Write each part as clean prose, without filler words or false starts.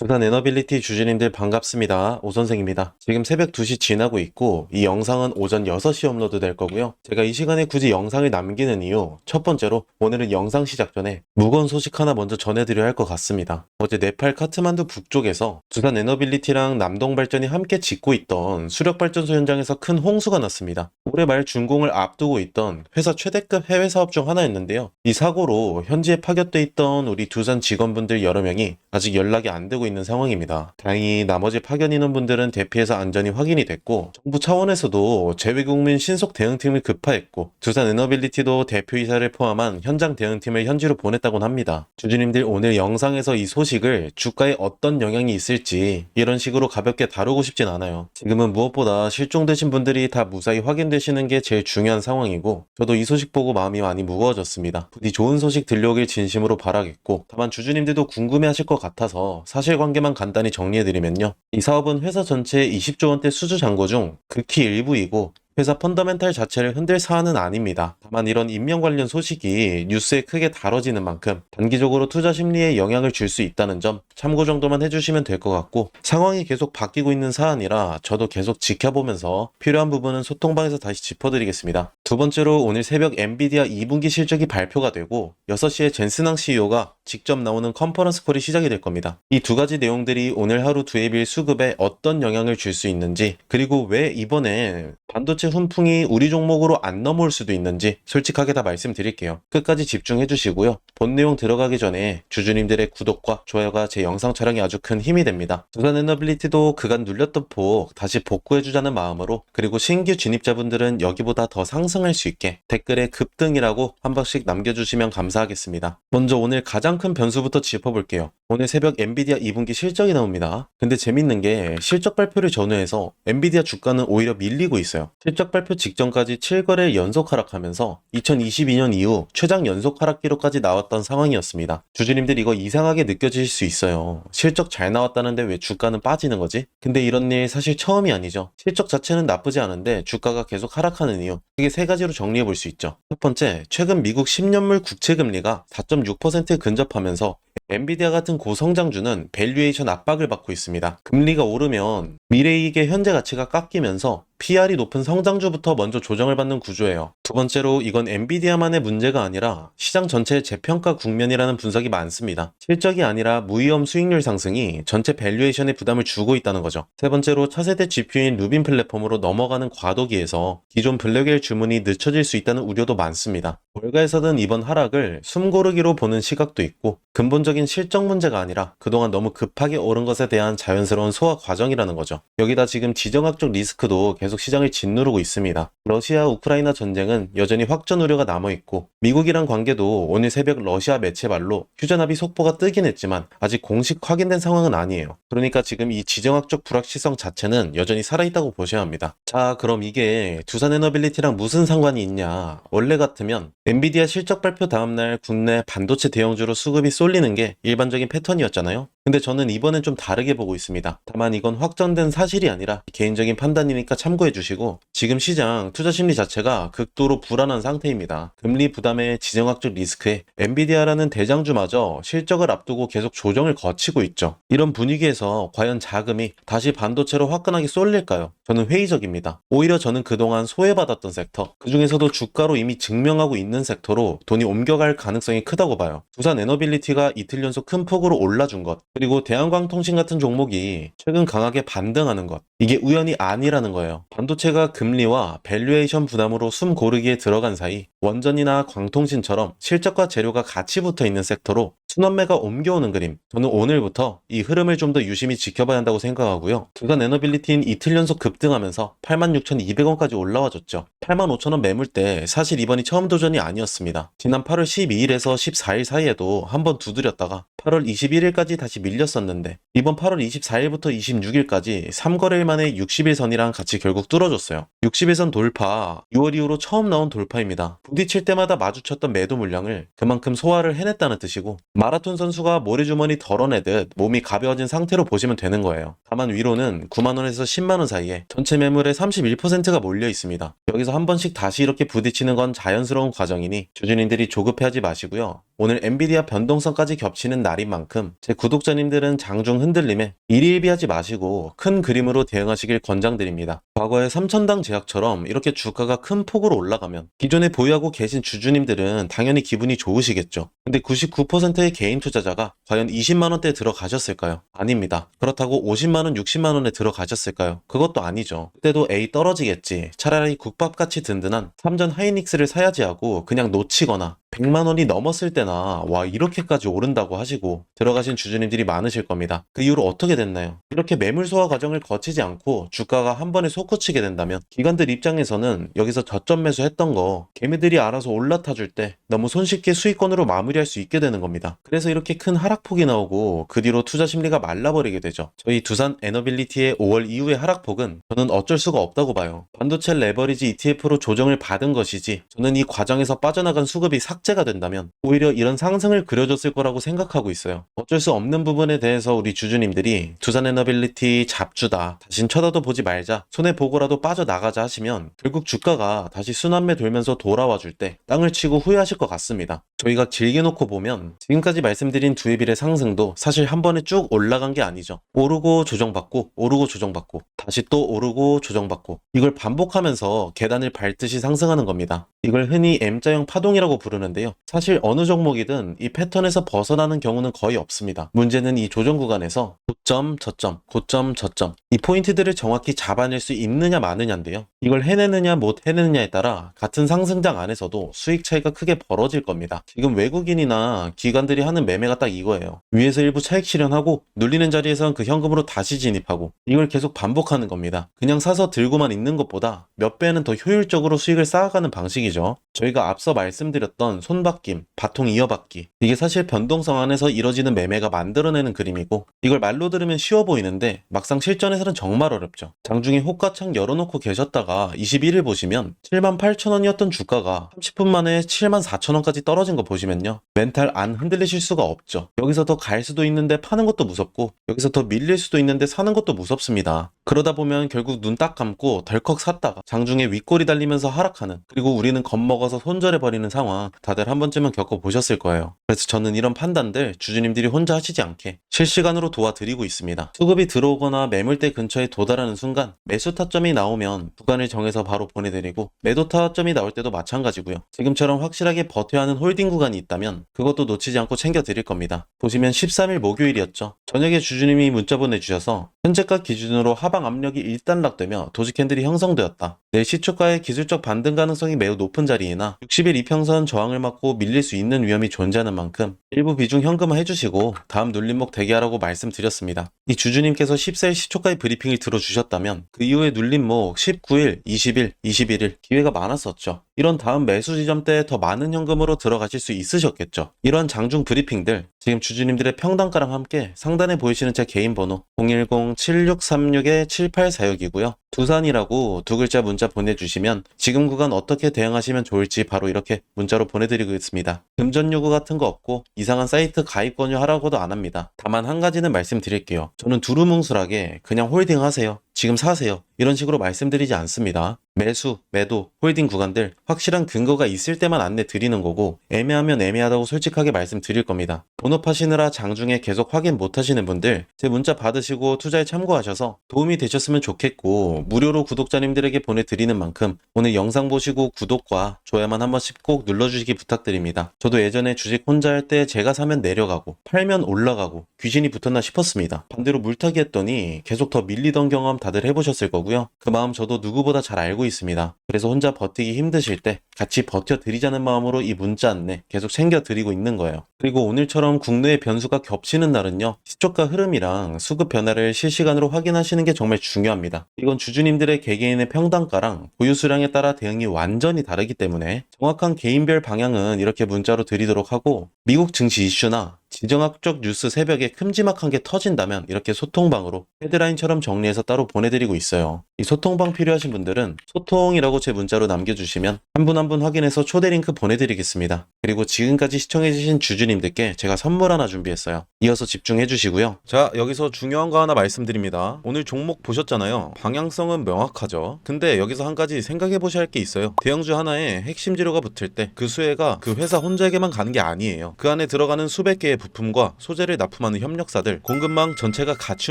두산 에너빌리티 주주님들 반갑습니다. 오 선생입니다. 지금 새벽 2시 지나고 있고 이 영상은 오전 6시 업로드 될 거고요. 제가 이 시간에 굳이 영상을 남기는 이유, 첫 번째로 오늘은 영상 시작 전에 무거운 소식 하나 먼저 전해드려야 할 것 같습니다. 어제 네팔 카트만두 북쪽에서 두산 에너빌리티랑 남동발전이 함께 짓고 있던 수력발전소 현장에서 큰 홍수가 났습니다. 올해 말 준공을 앞두고 있던 회사 최대급 해외 사업 중 하나였는데요. 이 사고로 현지에 파견돼 있던 우리 두산 직원분들 여러 명이 아직 연락이 안 되고 있는 상황입니다. 다행히 나머지 파견 인원분들은 대피해서 안전이 확인이 됐고, 정부 차원에서도 재외국민 신속 대응팀을 급파했고, 두산 에너빌리티도 대표이사를 포함한 현장 대응팀을 현지로 보냈다곤 합니다. 주주님들, 오늘 영상에서 이 소식을 주가에 어떤 영향이 있을지 이런 식으로 가볍게 다루고 싶진 않아요. 지금은 무엇보다 실종되신 분들이 다 무사히 확인되시는 게 제일 중요한 상황이고, 저도 이 소식 보고 마음이 많이 무거워졌습니다. 부디 좋은 소식 들려오길 진심으로 바라겠고, 다만 주주님들도 궁금해하실 것 같아서 사실관계만 간단히 정리해드리면요. 이 사업은 회사 전체의 20조 원대 수주 잔고 중 극히 일부이고, 회사 펀더멘탈 자체를 흔들 사안은 아닙니다. 다만 이런 임명 관련 소식이 뉴스에 크게 다뤄지는 만큼 단기적으로 투자 심리에 영향을 줄 수 있다는 점 참고 정도만 해주시면 될 것 같고, 상황이 계속 바뀌고 있는 사안이라 저도 계속 지켜보면서 필요한 부분은 소통방에서 다시 짚어드리겠습니다. 두 번째로 오늘 새벽 엔비디아 2분기 실적이 발표가 되고 6시에 젠슨항 CEO가 직접 나오는 컨퍼런스 콜이 시작이 될 겁니다. 이 두 가지 내용들이 오늘 하루 두해빌 수급에 어떤 영향을 줄 수 있는지, 그리고 왜 이번에 반도체 훈풍이 우리 종목으로 안 넘어올 수도 있는지 솔직하게 다 말씀드릴게요. 끝까지 집중해 주시고요. 본 내용 들어가기 전에 주주님들의 구독과 좋아요가 제 영상 촬영에 아주 큰 힘이 됩니다. 두산 에너빌리티도 그간 눌렸던 폭 다시 복구해 주자는 마음으로, 그리고 신규 진입자분들은 여기보다 더 상승할 수 있게 댓글에 급등이라고 한 번씩 남겨주시면 감사하겠습니다. 먼저 오늘 가장 큰 변수부터 짚어볼게요. 오늘 새벽 엔비디아 2분기 실적이 나옵니다. 근데 재밌는 게 실적 발표를 전후해서 엔비디아 주가는 오히려 밀리고 있어요. 실적 발표 직전까지 7거래일 연속 하락하면서 2022년 이후 최장 연속 하락 기록까지 나왔던 상황이었습니다. 주주님들 이거 이상하게 느껴질 수 있어요. 실적 잘 나왔다는데 왜 주가는 빠지는 거지? 근데 이런 일 사실 처음이 아니죠. 실적 자체는 나쁘지 않은데 주가가 계속 하락하는 이유, 크게 세 가지로 정리해 볼 수 있죠. 첫 번째, 최근 미국 10년물 국채 금리가 4.6%에 근접하면서 엔비디아 같은 고성장주는 밸류에이션 압박을 받고 있습니다. 금리가 오르면 미래이익의 현재 가치가 깎이면서 PR이 높은 성장주부터 먼저 조정을 받는 구조예요. 두 번째로, 이건 엔비디아만의 문제가 아니라 시장 전체의 재평가 국면이라는 분석이 많습니다. 실적이 아니라 무위험 수익률 상승이 전체 밸류에이션에 부담을 주고 있다는 거죠. 세 번째로, 차세대 GPU인 루빈 플랫폼으로 넘어가는 과도기에서 기존 블랙웰 주문이 늦춰질 수 있다는 우려도 많습니다. 월가에서는 이번 하락을 숨고르기로 보는 시각도 있고, 근본적인 실적 문제가 아니라 그동안 너무 급하게 오른 것에 대한 자연스러운 소화 과정이라는 거죠. 여기다 지금 지정학적 리스크도 계속 시장을 짓누르고 있습니다. 러시아 우크라이나 전쟁은 여전히 확전 우려가 남아있고, 미국이랑 관계도 오늘 새벽 러시아 매체 말로 휴전합의 속보가 뜨긴 했지만 아직 공식 확인된 상황은 아니에요. 그러니까 지금 이 지정학적 불확실성 자체는 여전히 살아있다고 보셔야 합니다. 자, 그럼 이게 두산 에너빌리티랑 무슨 상관이 있냐? 원래 같으면 엔비디아 실적 발표 다음날 국내 반도체 대형주로 수급이 쏠리는 게 일반적인 패턴이었잖아요. 근데 저는 이번엔 좀 다르게 보고 있습니다. 다만 이건 확정된 사실이 아니라 개인적인 판단이니까 참고해 주시고, 지금 시장 투자 심리 자체가 극도로 불안한 상태입니다. 금리 부담의 지정학적 리스크에 엔비디아라는 대장주마저 실적을 앞두고 계속 조정을 거치고 있죠. 이런 분위기에서 과연 자금이 다시 반도체로 화끈하게 쏠릴까요? 저는 회의적입니다. 오히려 저는 그동안 소외받았던 섹터, 그 중에서도 주가로 이미 증명하고 있는 섹터로 돈이 옮겨갈 가능성이 크다고 봐요. 두산 에너빌리티가 이틀 연속 큰 폭으로 올라준 것, 그리고 대한광통신 같은 종목이 최근 강하게 반등하는 것, 이게 우연이 아니라는 거예요. 반도체가 금리와 밸류에이션 부담으로 숨 고르기에 들어간 사이 원전이나 광통신처럼 실적과 재료가 같이 붙어 있는 섹터로 순환매가 옮겨오는 그림, 저는 오늘부터 이 흐름을 좀 더 유심히 지켜봐야 한다고 생각하고요. 두산 에너빌리티는 이틀 연속 급등하면서 86,200원까지 올라와줬죠. 85,000원 매물대 사실 이번이 처음 도전이 아니었습니다. 지난 8월 12일에서 14일 사이에도 한번 두드렸다가 8월 21일까지 다시 밀렸었는데, 이번 8월 24일부터 26일까지 3거래일 만에 60일선이랑 같이 결국 뚫어줬어요. 60일선 돌파, 6월 이후로 처음 나온 돌파입니다. 부딪힐 때마다 마주쳤던 매도 물량을 그만큼 소화를 해냈다는 뜻이고, 마라톤 선수가 모래주머니 덜어내듯 몸이 가벼워진 상태로 보시면 되는 거예요. 다만 위로는 9만원에서 10만원 사이에 전체 매물의 31%가 몰려 있습니다. 여기서 한 번씩 다시 이렇게 부딪히는 건 자연스러운 과정이니 주주님들이 조급해하지 마시고요. 오늘 엔비디아 변동성까지 겹치는 날인 만큼 제 구독자님들은 장중 흔들림에 일희일비하지 마시고 큰 그림으로 대응하시길 권장드립니다. 과거의 3천당 제약처럼 이렇게 주가가 큰 폭으로 올라가면 기존에 보유하고 계신 주주님들은 당연히 기분이 좋으시겠죠. 근데 99%의 개인 투자자가 과연 20만원대에 들어가셨을까요? 아닙니다. 그렇다고 50만원, 60만원에 들어가셨을까요? 그것도 아니죠. 그때도 에이 떨어지겠지. 차라리 국밥같이 든든한 삼전 하이닉스를 사야지 하고 그냥 놓치거나 100만원이 넘었을 때나 와 이렇게까지 오른다고 하시고 들어가신 주주님들이 많으실 겁니다. 그 이후로 어떻게 됐나요? 이렇게 매물 소화 과정을 거치지 않고 주가가 한 번에 솟구치게 된다면 기관들 입장에서는 여기서 저점 매수했던 거 개미들이 알아서 올라타 줄 때 너무 손쉽게 수익권으로 마무리할 수 있게 되는 겁니다. 그래서 이렇게 큰 하락폭이 나오고 그 뒤로 투자 심리가 말라버리게 되죠. 저희 두산 에너빌리티의 5월 이후의 하락폭은 저는 어쩔 수가 없다고 봐요. 반도체 레버리지 ETF로 조정을 받은 것이지 저는 이 과정에서 빠져나간 수급이 삭제가 된다면 오히려 이런 상승을 그려줬을 거라고 생각하고 있어요. 어쩔 수 없는 부분에 대해서 우리 주주님들이 두산 에너빌리티 잡주다, 다신 쳐다도 보지 말자, 손해보고라도 빠져나가자 하시면 결국 주가가 다시 순환매 돌면서 돌아와 줄 때 땅을 치고 후회하실 것 같습니다. 저희가 길게 놓고 보면 지금까지 말씀드린 두에빌의 상승도 사실 한 번에 쭉 올라간 게 아니죠. 오르고 조정받고 오르고 조정받고 다시 또 오르고 조정받고 이걸 반복하면서 계단을 밟듯이 상승하는 겁니다. 이걸 흔히 M자형 파동이라고 부르는데요. 사실 어느 종목이든 이 패턴에서 벗어나는 경우는 거의 없습니다. 문제는 이 조정 구간에서 고점, 저점, 고점, 저점 이 포인트들을 정확히 잡아낼 수 있느냐 마느냐인데요. 이걸 해내느냐 못 해내느냐에 따라 같은 상승장 안에서도 수익 차이가 크게 벌어질 겁니다. 지금 외국인이나 기관들이 하는 매매가 딱 이거예요. 위에서 일부 차익 실현하고 눌리는 자리에선 그 현금으로 다시 진입하고 이걸 계속 반복하는 겁니다. 그냥 사서 들고만 있는 것보다 몇 배는 더 효율적으로 수익을 쌓아가는 방식이죠. 저희가 앞서 말씀드렸던 손바뀜, 바통 이어받기 이게 사실 변동성 안에서 이뤄지는 매매가 만들어내는 그림이고 이걸 말로 들으면 쉬워 보이는데 막상 실전에서는 정말 어렵죠. 장중에 호가창 열어놓고 계셨다가 21일 보시면 78,000원이었던 주가가 30분 만에 74,000원까지 떨어진 거 보시면요. 멘탈 안 흔들리실 수가 없죠. 여기서 더 갈 수도 있는데 파는 것도 무섭고 여기서 더 밀릴 수도 있는데 사는 것도 무섭습니다. 그러다 보면 결국 눈 딱 감고 덜컥 샀다가 장중에 윗골이 달리면서 하락하는 그리고 우리는 겁먹어서 손절해버리는 상황 다들 한 번쯤은 겪어보셨을 거예요. 그래서 저는 이런 판단들 주주님들이 혼자 하시지 않게 실시간으로 도와드리고 있습니다. 수급이 들어오거나 매물대 근처에 도달하는 순간 매수 타점이 나오면 구간을 정해서 바로 보내드리고 매도 타점이 나올 때도 마찬가지고요. 지금처럼 확실하게 버텨야 하는 홀딩 구간이 있다면 그것도 놓치지 않고 챙겨드릴 겁니다. 보시면 13일 목요일이었죠. 저녁에 주주님이 문자 보내주셔서 현재가 기준으로 하방 압력이 일단락되며 도지 캔들이 형성되었다. 내일 시초가의 기술적 반등 가능성이 매우 높은 자리이나 60일 이평선 저항을 맞고 밀릴 수 있는 위험이 존재하는 만큼 일부 비중 현금화 해주시고 다음 눌림목 대기하라고 말씀드렸습니다. 이 주주님께서 14일 시초가의 브리핑을 들어주셨다면 그 이후에 눌림목 19일, 20일, 21일 기회가 많았었죠. 이런 다음 매수 지점 때 더 많은 현금으로 들어가실 수 있으셨겠죠. 이런 장중 브리핑들 지금 주주님들의 평단가랑 함께 상단에 보이시는 제 개인 번호 010-7636-7846이고요. 두산이라고 두 글자 문자 보내주시면 지금 구간 어떻게 대응하시면 좋을지 바로 이렇게 문자로 보내드리고 있습니다. 금전 요구 같은 거 없고 이상한 사이트 가입 권유하라고도 안 합니다. 다만 한 가지는 말씀드릴게요. 저는 두루뭉술하게 그냥 홀딩 하세요. 지금 사세요. 이런 식으로 말씀드리지 않습니다. 매수, 매도, 홀딩 구간들 확실한 근거가 있을 때만 안내 드리는 거고 애매하면 애매하다고 솔직하게 말씀드릴 겁니다. 본업하시느라 장중에 계속 확인 못 하시는 분들 제 문자 받으시고 투자에 참고하셔서 도움이 되셨으면 좋겠고 무료로 구독자님들에게 보내드리는 만큼 오늘 영상 보시고 구독과 좋아요만 한 번씩 꼭 눌러주시기 부탁드립니다. 저도 예전에 주식 혼자 할 때 제가 사면 내려가고 팔면 올라가고 귀신이 붙었나 싶었습니다. 반대로 물타기 했더니 계속 더 밀리던 경험 다들 해보셨을 거고요. 그 마음 저도 누구보다 잘 알고 있습니다. 그래서 혼자 버티기 힘드실 때 같이 버텨드리자는 마음으로 이 문자 안내 계속 챙겨드리고 있는 거예요. 그리고 오늘처럼 국내의 변수가 겹치는 날은요. 시초가 흐름이랑 수급 변화를 실시간으로 확인하시는 게 정말 중요합니다. 이건 주주님들의 개개인의 평단가랑 보유 수량에 따라 대응이 완전히 다르기 때문에 정확한 개인별 방향은 이렇게 문자로 드리도록 하고 미국 증시 이슈나 지정학적 뉴스 새벽에 큼지막한 게 터진다면 이렇게 소통방으로 헤드라인처럼 정리해서 따로 보내드리고 있어요. 이 소통방 필요하신 분들은 소통이라고 제 문자로 남겨주시면 한 분 한 분 확인해서 초대 링크 보내드리겠습니다. 그리고 지금까지 시청해주신 주주님들께 제가 선물 하나 준비했어요. 이어서 집중해주시고요. 자, 여기서 중요한 거 하나 말씀드립니다. 오늘 종목 보셨잖아요. 방향성은 명확하죠. 근데 여기서 한 가지 생각해보셔야 할 게 있어요. 대형주 하나에 핵심 재료가 붙을 때 그 수혜가 그 회사 혼자에게만 가는 게 아니에요. 그 안에 들어가는 수백 개의 부품과 소재를 납품하는 협력사들, 공급망 전체가 같이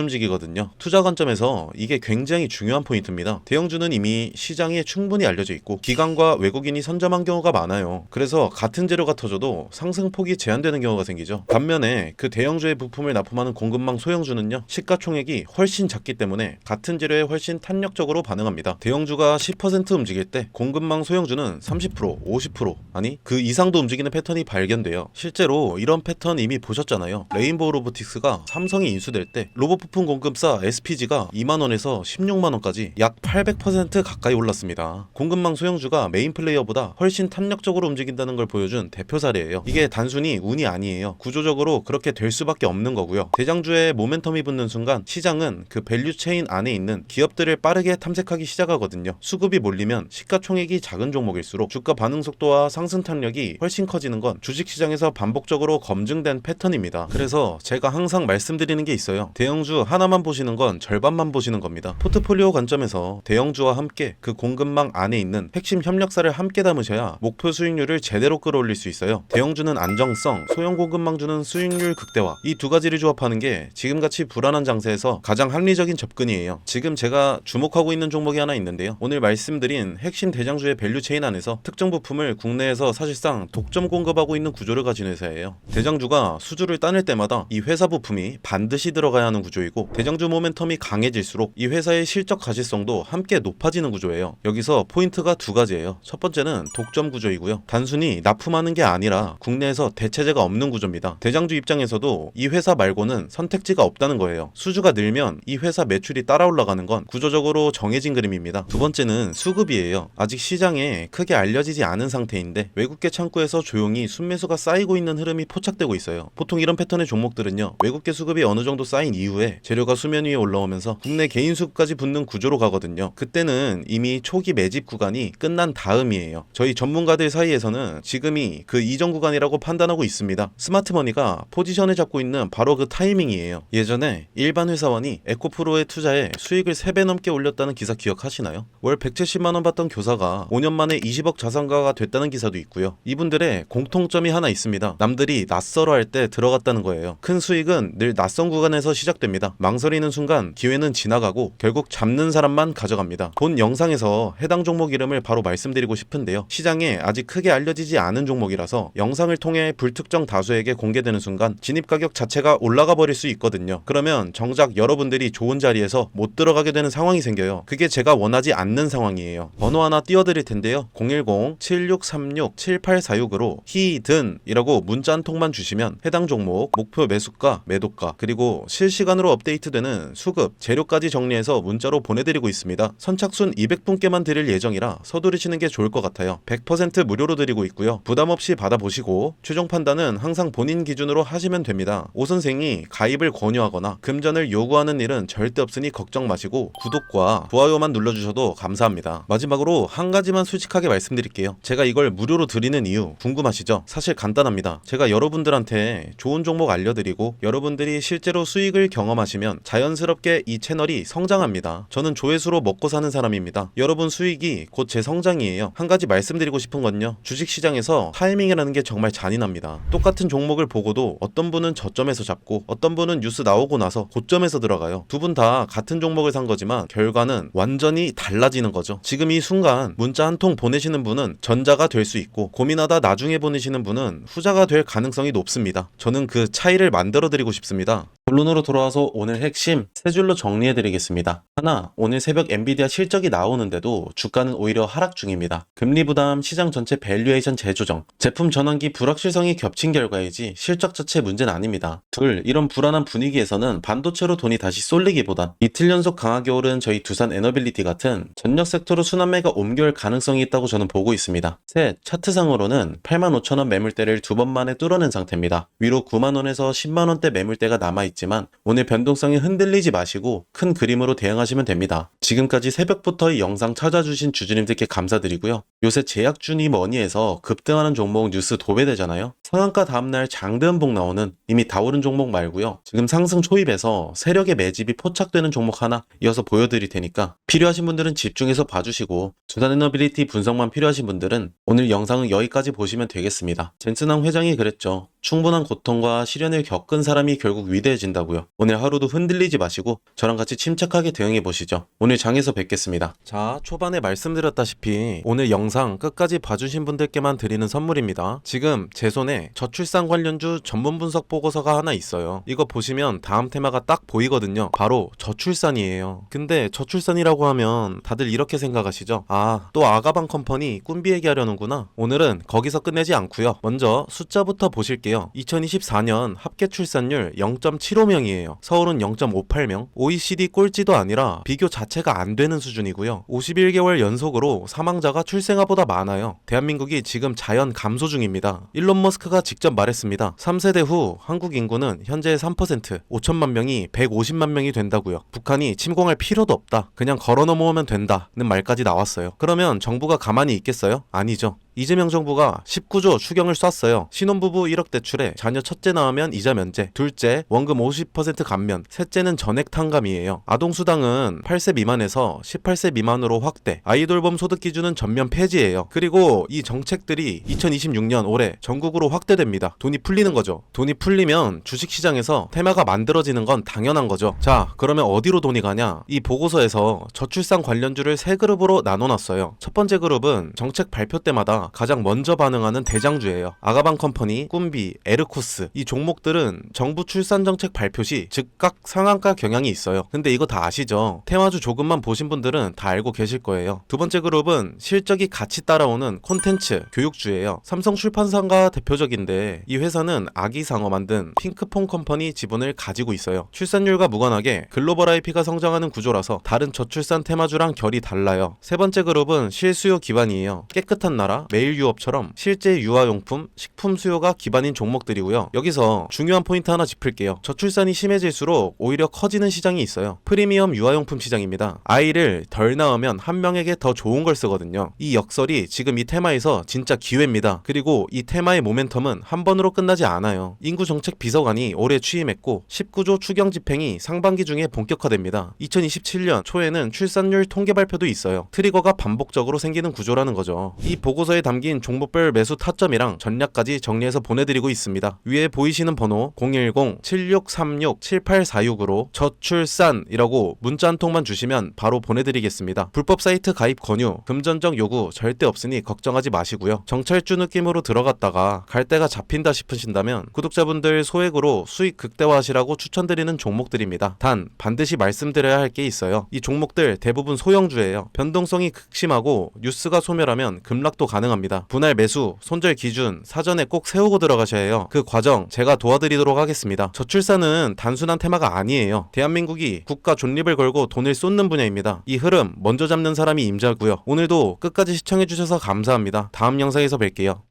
움직이거든요. 투자 관점에서 이게 굉장히 중요한 포인트입니다. 대형주는 이미 시장에 충분히 알려져 있고 기관과 외국인이 선점한 경우가 많아요. 그래서 같은 재료가 터져도 상승폭이 제한되는 경우가 생기죠. 반면에 그 대형주의 부품을 납품하는 공급망 소형주는요, 시가총액이 훨씬 작기 때문에 같은 재료에 훨씬 탄력적으로 반응합니다. 대형주가 10% 움직일 때 공급망 소형주는 30%, 50% 아니 그 이상도 움직이는 패턴이 발견돼요. 실제로 이런 패턴 이미 보셨잖아요. 레인보우 로보틱스가 삼성이 인수될 때 로봇 부품 공급사 SPG가 2만원에서 16만원까지 약 800% 가까이 올랐습니다. 공급망 소형주가 메인 플레이어보다 훨씬 탄력적으로 움직인다는 걸 보여준 대표 사례예요. 이게 단순히 운이 아니에요. 구조적으로 그렇게 될 수밖에 없는 거고요. 대장주에 모멘텀이 붙는 순간 시장은 그 밸류 체인 안에 있는 기업들을 빠르게 탐색하기 시작하거든요. 수급이 몰리면 시가총액이 작은 종목일수록 주가 반응 속도와 상승 탄력이 훨씬 커지는 건 주식시장에서 반복적으로 검증된 패턴입니다. 그래서 제가 항상 말씀드리는 게 있어요. 대형주 하나만 보시는 건 절반만 보시는 겁니다. 포트폴리오 관점에서 대형주와 함께 그 공급망 안에 있는 핵심 협력사를 함께 담으셔야 목표 수익률을 제대로 끌어올릴 수 있어요. 대형주는 안정성, 소형 공급망주는 수익률 극대화, 이 두 가지를 조합하는 게 지금같이 불안한 장세에서 가장 합리적인 접근이에요. 지금 제가 주목하고 있는 종목이 하나 있는데요. 오늘 말씀드린 핵심 대장주의 밸류체인 안에서 특정 부품을 국내에서 사실상 독점 공급하고 있는 구조를 가진 회사예요. 대장주가 수주를 따낼 때마다 이 회사 부품이 반드시 들어가야 하는 구조이고, 대장주 모멘텀이 강해질수록 이 회사의 실적 가시성도 함께 높아지는 구조예요. 여기서 포인트가 두 가지예요. 첫 번째는 독점 구조이고요. 단순히 납품하는 게 아니라 국내에서 대체제가 없는 구조입니다. 대장주 입장에서도 이 회사 말고는 선택지가 없다는 거예요. 수주가 늘면 이 회사 매출이 따라 올라가는 건 구조적으로 정해진 그림입니다. 두 번째는 수급이에요. 아직 시장에 크게 알려지지 않은 상태인데 외국계 창구에서 조용히 순매수가 쌓이고 있는 흐름이 포착되고 있어요. 보통 이런 패턴의 종목들은요, 외국계 수급이 어느 정도 쌓인 이후에 재료가 수면 위에 올라오면서 국내 개인 수급까지 붙는 구조로 가거든요. 그때는 이미 초기 매집 구간이 끝난 다음이에요. 저희 전문가들 사이에서는 지금이 그 이전 구간이라고 판단하고 있습니다. 스마트머니가 포지션을 잡고 있는 바로 그 타이밍이에요. 예전에 일반 회사원이 에코프로에 투자해 수익을 3배 넘게 올렸다는 기사 기억하시나요? 월 170만원 받던 교사가 5년 만에 20억 자산가가 됐다는 기사도 있고요. 이분들의 공통점이 하나 있습니다. 남들이 낯설어 할 때 들어갔다는 거예요. 큰 수익은 늘 낯선 구간에서 시작됩니다. 망설이는 순간 기회는 지나가고 결국 잡는 사람만 가져갑니다. 본 영상에서 해당 종목 이름을 바로 말씀드리고 싶은데요. 시장에 아직 크게 알려지지 않은 종목이라서 영상을 통해 불특정 다수에게 공개되는 순간 진입 가격 자체가 올라가 버릴 수 있거든요. 그러면 정작 여러분들이 좋은 자리에서 못 들어가게 되는 상황이 생겨요. 그게 제가 원하지 않는 상황이에요. 번호 하나 띄워드릴 텐데요. 010-7636-7846으로 히든이라고 문자 한 통만 주시면 해당 종목 목표 매수가, 매도가, 그리고 실시간으로 업데이트되는 수급, 재료까지 정리해서 문자로 보내드리고 있습니다. 선착순 200분께만 드릴 예정이라 서두르시는 게 좋을 것 같아요. 100% 무료로 드리고 있고요. 부담 없이 받아보시고 최종 판단은 항상 본인 기준으로 하시면 됩니다. 오 선생이 가입을 권유하거나 금전을 요구하는 일은 절대 없으니 걱정 마시고 구독과 좋아요만 눌러주셔도 감사합니다. 마지막으로 한 가지만 솔직하게 말씀드릴게요. 제가 이걸 무료로 드리는 이유 궁금하시죠? 사실 간단합니다. 제가 여러분들한테 좋은 종목 알려드리고 여러분들이 실제로 수익을 경험하시면 자연스럽게 이 채널이 성장합니다. 저는 조회수로 먹고 사는 사람입니다. 여러분 수익이 곧 제 성장이에요. 한 가지 말씀드리고 싶은 건요, 주식시장에서 타이밍이라는 게 정말 잔인합니다. 똑같은 종목을 보고도 어떤 분은 저점에서 잡고 어떤 분은 뉴스 나오고 나서 고점에서 들어가요. 두 분 다 같은 종목을 산 거지만 결과는 완전히 달라지는 거죠. 지금 이 순간 문자 한 통 보내시는 분은 전자가 될 수 있고 고민하다 나중에 보내시는 분은 후자가 될 가능성이 높습니다. 저는 그 차이를 만들어 드리고 싶습니다. 본론으로 돌아와서 오늘 핵심 세 줄로 정리해 드리겠습니다. 하나, 오늘 새벽 엔비디아 실적이 나오는데도 주가는 오히려 하락 중입니다. 금리 부담, 시장 전체 밸류에이션 재조정, 제품 전환기 불확실성이 겹친 결과이지 실적 자체 문제는 아닙니다. 둘, 이런 불안한 분위기에서는 반도체로 돈이 다시 쏠리기보단 이틀 연속 강하게 오른 저희 두산 에너빌리티 같은 전력 섹터로 순환매가 옮겨올 가능성이 있다고 저는 보고 있습니다. 셋, 차트상으로는 85,000원 매물대를 두 번 만에 뚫어낸 상태입니다. 위로 9만원에서 10만원대 매물대가 남아있지만 오늘 변동성이 흔들리지 마시고 큰 그림으로 대응하시면 됩니다. 지금까지 새벽부터 이 영상 찾아주신 주주님들께 감사드리고요. 요새 제약준이 뭐니 해서 급등하는 종목 뉴스 도배되잖아요. 상한가 다음날 장대음봉 나오는 이미 다 오른 종목 말고요. 지금 상승 초입에서 세력의 매집이 포착되는 종목 하나 이어서 보여드릴 테니까 필요하신 분들은 집중해서 봐주시고 두산 에너빌리티 분석만 필요하신 분들은 오늘 영상은 여기까지 보시면 되겠습니다. 젠슨왕 회장이 그랬죠. 충분한 고통과 시련을 겪은 사람이 결국 위대해진다고요. 오늘 하루도 흔들리지 마시고 저랑 같이 침착하게 대응해 보시죠. 오늘 장에서 뵙겠습니다. 자, 초반에 말씀드렸다시피 오늘 영상 끝까지 봐주신 분들께만 드리는 선물입니다. 지금 제 손에 저출산 관련주 전문 분석 보고서가 하나 있어요. 이거 보시면 다음 테마가 딱 보이거든요. 바로 저출산이에요. 근데 저출산이라고 하면 다들 이렇게 생각하시죠? 아, 또 아가방 컴퍼니 꾼비 얘기하려는구나. 오늘은 거기서 끝내지 않고요. 먼저 숫자부터 보실게요. 2024년 합계 출산율 0.75명이에요. 서울은 0.58명. OECD 꼴찌도 아니라 비교 자체가 안 되는 수준이고요. 51개월 연속으로 사망자가 출생아보다 많아요. 대한민국이 지금 자연 감소 중입니다. 일론 머스크가 직접 말했습니다. 3세대 후 한국 인구는 현재 3%, 5천만 명이 150만 명이 된다고요. 북한이 침공할 필요도 없다. 그냥 걸어 넘어오면 된다는 말까지 나왔어요. 그러면 정부가 가만히 있겠어요? 아니죠. 이재명 정부가 19조 추경을 쐈어요. 신혼부부 1억 대출에 자녀 첫째 낳으면 이자 면제, 둘째 원금 50% 감면, 셋째는 전액 탕감이에요. 아동수당은 8세 미만에서 18세 미만으로 확대, 아이돌봄 소득 기준은 전면 폐지예요. 그리고 이 정책들이 2026년 올해 전국으로 확대됩니다. 돈이 풀리는 거죠. 돈이 풀리면 주식시장에서 테마가 만들어지는 건 당연한 거죠. 자, 그러면 어디로 돈이 가냐? 이 보고서에서 저출산 관련주를 세 그룹으로 나눠놨어요. 첫 번째 그룹은 정책 발표 때마다 가장 먼저 반응하는 대장주예요. 아가방 컴퍼니, 꾼비, 에르코스 이 종목들은 정부 출산 정책 발표 시 즉각 상한가 경향이 있어요. 근데 이거 다 아시죠? 테마주 조금만 보신 분들은 다 알고 계실 거예요. 두 번째 그룹은 실적이 같이 따라오는 콘텐츠, 교육주예요. 삼성출판사가 대표적인데 이 회사는 아기상어 만든 핑크퐁 컴퍼니 지분을 가지고 있어요. 출산율과 무관하게 글로벌 IP가 성장하는 구조라서 다른 저출산 테마주랑 결이 달라요. 세 번째 그룹은 실수요 기반이에요. 깨끗한 나라, 매일 유업처럼 실제 유아용품, 식품 수요가 기반인 종목들이고요. 여기서 중요한 포인트 하나 짚을게요. 저출산이 심해질수록 오히려 커지는 시장이 있어요. 프리미엄 유아용품 시장입니다. 아이를 덜 낳으면 한 명에게 더 좋은 걸 쓰거든요. 이 역설이 지금 이 테마에서 진짜 기회입니다. 그리고 이 테마의 모멘텀은 한 번으로 끝나지 않아요. 인구정책 비서관이 올해 취임했고 19조 추경 집행이 상반기 중에 본격화됩니다. 2027년 초에는 출산율 통계 발표도 있어요. 트리거가 반복적으로 생기는 구조라는 거죠. 이 보고서에 담긴 종목별 매수 타점이랑 전략까지 정리해서 보내드리고 있습니다. 위에 보이시는 번호 010-7636-7846으로 저출산이라고 문자 한 통만 주시면 바로 보내드리겠습니다. 불법 사이트 가입 권유, 금전적 요구 절대 없으니 걱정하지 마시고요. 정찰주 느낌으로 들어갔다가 갈 데가 잡힌다 싶으신다면 구독자분들 소액으로 수익 극대화하시라고 추천드리는 종목들입니다. 단 반드시 말씀드려야 할 게 있어요. 이 종목들 대부분 소형주예요. 변동성이 극심하고 뉴스가 소멸하면 급락도 가능합니다. 분할 매수, 손절 기준 사전에 꼭 세우고 들어가셔야 해요. 그 과정 제가 도와드리도록 하겠습니다. 저출산은 단순한 테마가 아니에요. 대한민국이 국가 존립을 걸고 돈을 쏟는 분야입니다. 이 흐름 먼저 잡는 사람이 임자고요. 오늘도 끝까지 시청해주셔서 감사합니다. 다음 영상에서 뵐게요.